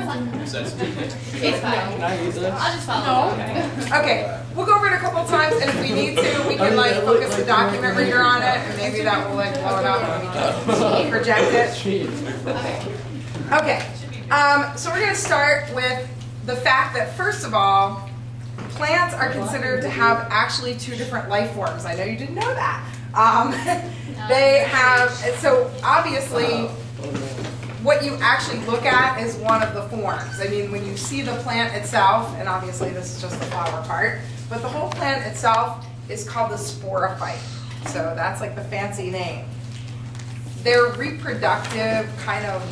It's fine. I'll just follow. Okay, we'll go over it a couple times, and if we need to, we can like focus the document reader on it, and maybe that will like blow it up and we can project it. Okay, so we're going to start with the fact that first of all, plants are considered to have actually two different life forms. I know you didn't know that. They have, so obviously, what you actually look at is one of the forms. I mean, when you see the plant itself, and obviously this is just the flower part, but the whole plant itself is called the sporophyte. So that's like the fancy name. Their reproductive kind of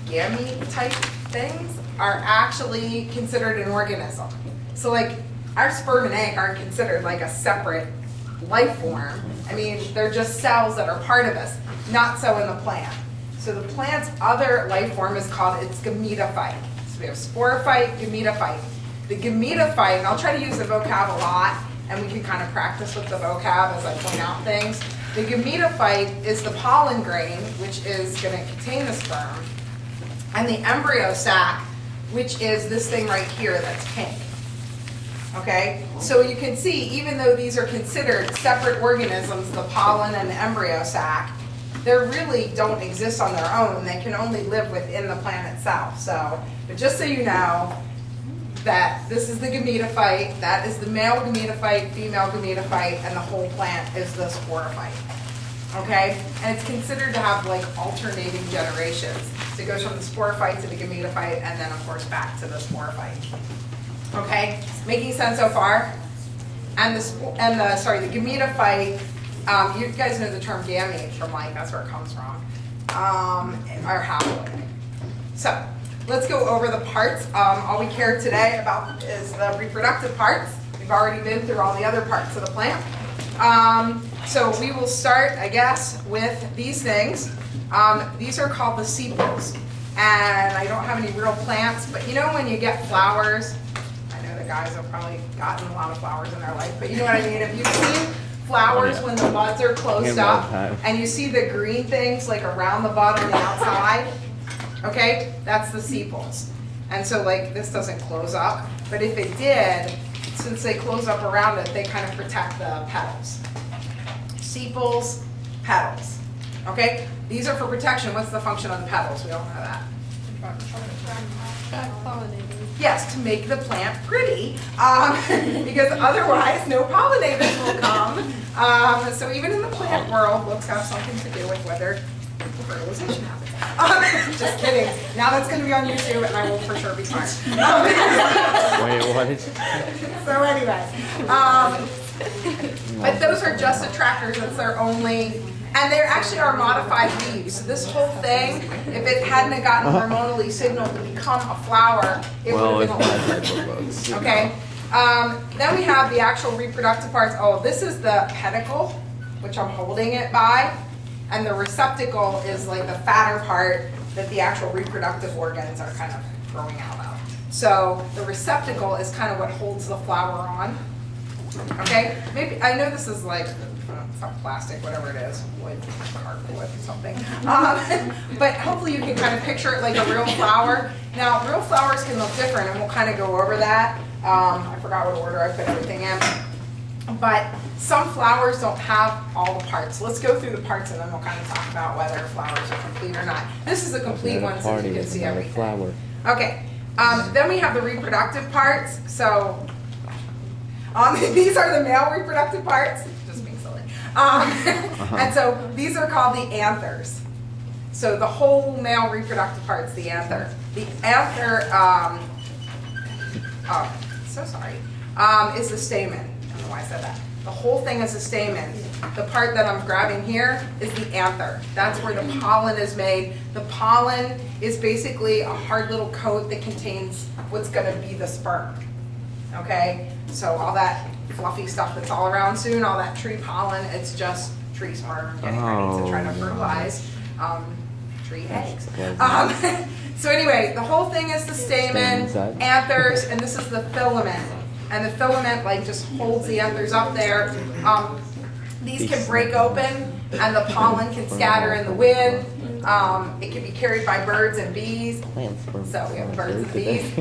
gamete type things are actually considered an organism. So like our sperm and egg aren't considered like a separate life form. I mean, they're just cells that are part of us. Not so in the plant. So the plant's other life form is called its gametophyte. So we have sporophyte, gametophyte. The gametophyte, and I'll try to use the vocab a lot, and we can kind of practice with the vocab as I point out things. The gametophyte is the pollen grain, which is going to contain the sperm, and the embryo sac, which is this thing right here that's pink. Okay, so you can see, even though these are considered separate organisms, the pollen and the embryo sac, they really don't exist on their own. They can only live within the plant itself. So, but just so you know, that this is the gametophyte, that is the male gametophyte, female gametophyte, and the whole plant is the sporophyte. Okay, and it's considered to have like alternating generations. So it goes from the sporophyte to the gametophyte, and then of course back to the sporophyte. Okay, making sense so far? And the gametophyte, you guys know the term gamete from like, that's where it comes from, or haploid. So, let's go over the parts. All we care today about is the reproductive parts. We've already been through all the other parts of the plant. So we will start, I guess, with these things. These are called the sepals. And I don't have any real plants, but you know when you get flowers, guys have probably gotten a lot of flowers in their life, but you know what I mean? If you've seen flowers when the buds are closed up and you see the green things like around the bud on the outside, okay, that's the sepals. And so like this doesn't close up, but if it did, since they close up around it, they kind of protect the petals. Sepals, petals, okay? These are for protection. What's the function of the petals? We all know that. Yes, to make the plant pretty, because otherwise no pollinators will come. So even in the plant world, looks have something to do with whether fertilization happens. Just kidding. Now that's going to be on YouTube, and I will for sure be fired. Wait, what? So anyway, but those are just attractors. That's their only. And they actually are modified leaves. So this whole thing, if it hadn't gotten hormonally signaled to become a flower, it would have been a leaf. Okay. Then we have the actual reproductive parts. Oh, this is the pedicle, which I'm holding it by. And the receptacle is like the fatter part that the actual reproductive organs are kind of growing out of. So the receptacle is kind of what holds the flower on. Okay. Maybe, I know this is like, some plastic, whatever it is, wood, cardboard, something. But hopefully you can kind of picture it like a real flower. Now, real flowers can look different, and we'll kind of go over that. I forgot what order I put everything in. But some flowers don't have all the parts. Let's go through the parts, and then we'll kind of talk about whether flowers are complete or not. This is a complete one, so you can see everything. Flower. Okay. Then we have the reproductive parts. So these are the male reproductive parts. And so these are called the anthers. So the whole male reproductive part's the anther. The anther, is the stamen. I don't know why I said that. The whole thing is a stamen. The part that I'm grabbing here is the anther. That's where the pollen is made. The pollen is basically a hard little coat that contains what's going to be the sperm. Okay? So all that fluffy stuff that's all around soon, all that tree pollen, it's just tree sperm getting ready to try to fertilize tree eggs. So anyway, the whole thing is the stamen, anthers, and this is the filament. And the filament like just holds the anthers up there. These can break open and the pollen can scatter in the wind. It can be carried by birds and bees. So we have birds and bees.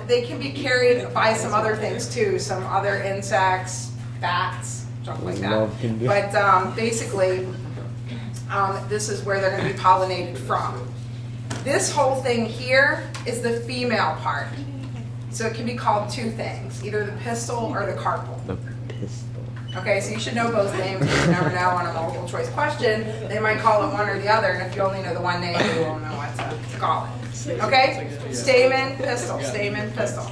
They can be carried by some other things too, some other insects, bats, stuff like that. But basically, this is where they're going to be pollinated from. This whole thing here is the female part. So it can be called two things, either the pistil or the carpel. The pistol. Okay, so you should know both names. You never know on a multiple choice question. They might call it one or the other, and if you only know the one name, you won't know what to call it. Okay? Stamen, pistil, stamen, pistil.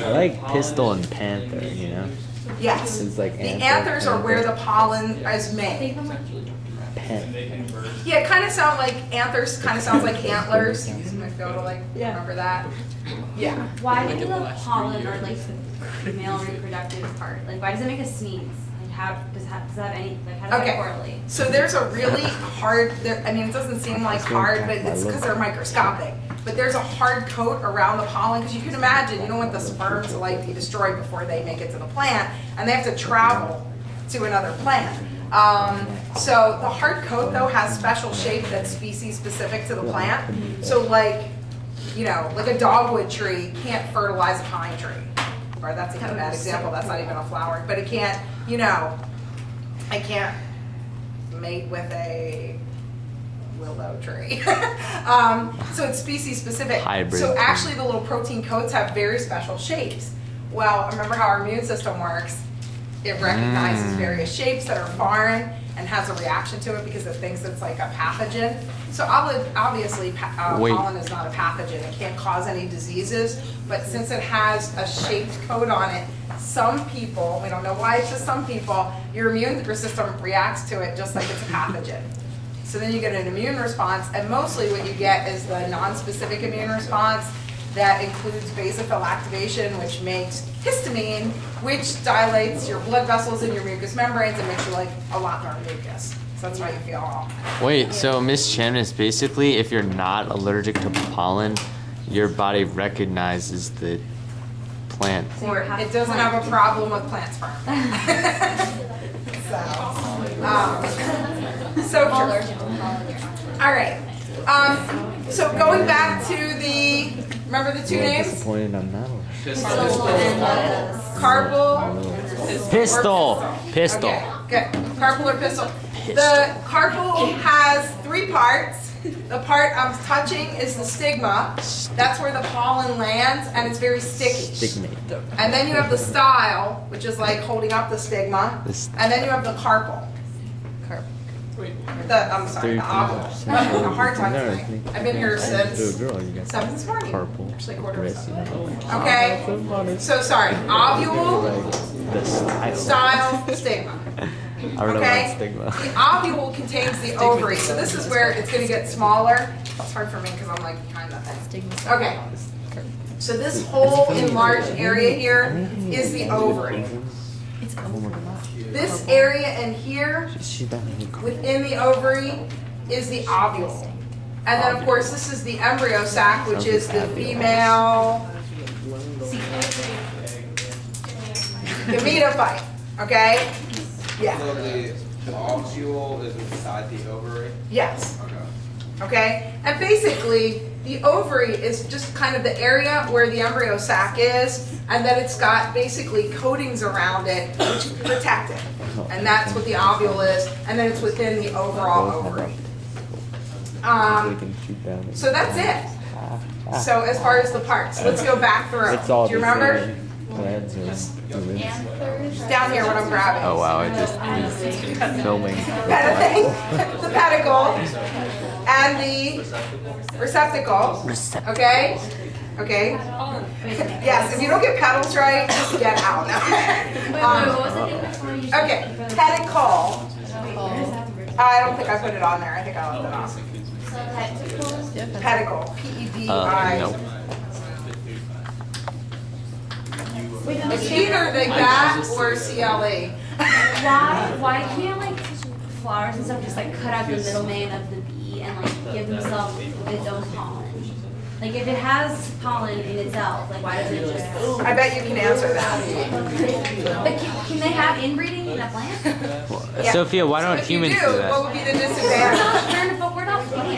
I like pistol and panther, you know? Yes. It's like the anthers are where the pollen is made. Yeah, it kind of sounds like anthers. Kind of sounds like antlers. You might be able to like remember that. Yeah. Why do the pollen or like the male reproductive part? Like, why does it make us sneeze? Like, how does that any like how does that correlate? So there's a really hard. I mean, it doesn't seem like hard, but it's because they're microscopic. But there's a hard coat around the pollen because you can imagine you don't want the sperm to like be destroyed before they make it to the plant, and they have to travel to another plant. So the hard coat though has special shape that's species specific to the plant. So like, you know, like a dogwood tree can't fertilize a pine tree. Or that's even a bad example, that's not even a flower. But it can't, you know, I can't mate with a willow tree. So it's species specific. Hybrid. So actually the little protein coats have very special shapes. Well, remember how our immune system works? It recognizes various shapes that are foreign and has a reaction to it because it thinks it's like a pathogen. So obviously pollen is not a pathogen. It can't cause any diseases, but since it has a shaped coat on it, some people, we don't know why, it's just some people, your immune system reacts to it just like it's a pathogen. So then you get an immune response, and mostly what you get is the non-specific immune response that includes basophil activation, which makes histamine, which dilates your blood vessels and your mucous membranes and makes you like a lot more mucus. So that's why you feel all. Wait, so Miss Chamness, basically, if you're not allergic to pollen, your body recognizes the plant. Or it doesn't have a problem with plant sperm. So true. All right. So going back to the, remember the two names? Disappointed I'm not. Carpal. Pistol. Okay, good. Carpal or pistil. The carpal has three parts. The part I'm touching is the stigma. That's where the pollen lands, and it's very sticky. And then you have the style, which is like holding up the stigma. And then you have the carpal. I'm sorry, the ovule. I'm having a hard time tonight. I've been here since 7 this morning. Actually, quarter of 7. Okay, so sorry. Ovule, style, stigma. Okay, the ovule contains the ovary. So this is where it's going to get smaller. It's hard for me because I'm like behind that thing. Okay, so this whole enlarged area here is the ovary. This area in here, within the ovary, is the ovule. And then, of course, this is the embryo sac, which is the female gametophyte. Okay? Yeah. So the ovule is inside the ovary? Yes. Okay. Okay? And basically, the ovary is just kind of the area where the embryo sac is, and then it's got basically coatings around it which protect it. And that's what the ovule is, and then it's within the overall ovary. So that's it. So as far as the parts, let's go back through. Do you remember? Down here, what I'm grabbing. Oh wow, I just was filming. The pedicle and the receptacle. Okay? Okay? Yes, if you don't get petals right, just get out. Okay, pedicle. I don't think I put it on there. I think I left it off. Pedicle. P-E-D-I. Nope. It's either like that or CLE. Why can't like flowers and stuff just like cut out the middleman of the bee and like give themselves its own pollen? Like if it has pollen in itself, like why does it just? I bet you can answer that. But can they have inbreeding in a plant? Sophia, why don't If you humans do, do that? what would be the disadvantage?